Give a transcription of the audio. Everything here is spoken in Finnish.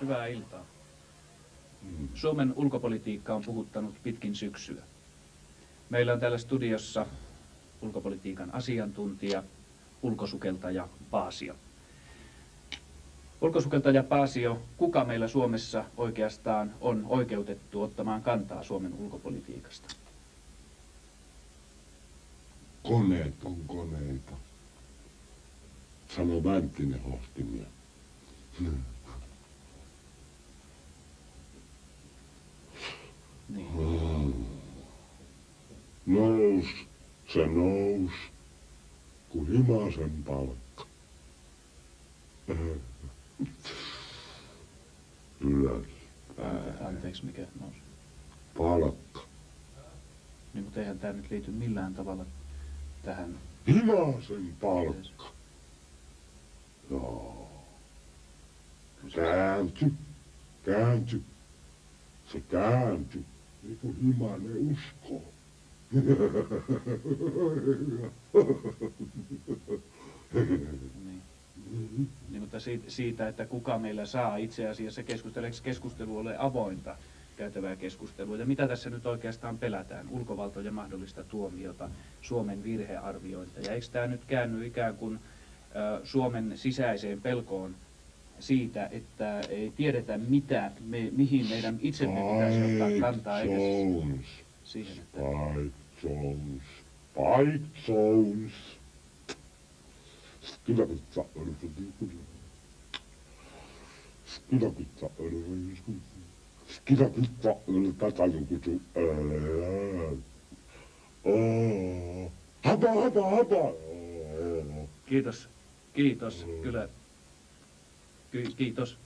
Hyvää iltaa. Suomen ulkopolitiikka on puhuttanut pitkin syksyä. Meillä on täällä studiossa ulkopolitiikan asiantuntija, ulkosukeltaja Paasio. Ulkosukeltaja Paasio, kuka meillä Suomessa oikeastaan on oikeutettu ottamaan kantaa Suomen ulkopolitiikasta? Koneet on koneita. Sano Vänttinen Hostimia. Niin. Se nous, kun himasen palkka. Ylös. Anteeksi, mikä nousi? Palkka. Niin, mutta eihän tämä nyt liity millään tavalla tähän. Himasen palkka. Joo. Käänty. Se kääntyi, niin kuin himainen uskoo. Niin, mutta siitä, että kuka meillä saa itse asiassa keskustelu ole avointa käytävää keskustelua. Ja mitä tässä nyt oikeastaan pelätään? Ulkovaltojen mahdollista tuomiota, Suomen virhearviointia. Ja eikö tämä nyt käänny ikään kuin Suomen sisäiseen pelkoon siitä, että ei tiedetä mihin meidän itsemme pitäisi ottaa kantaa, eikä siihen, että... Spike Jones. Hätä. Kiitos, kyllä. Kiitos.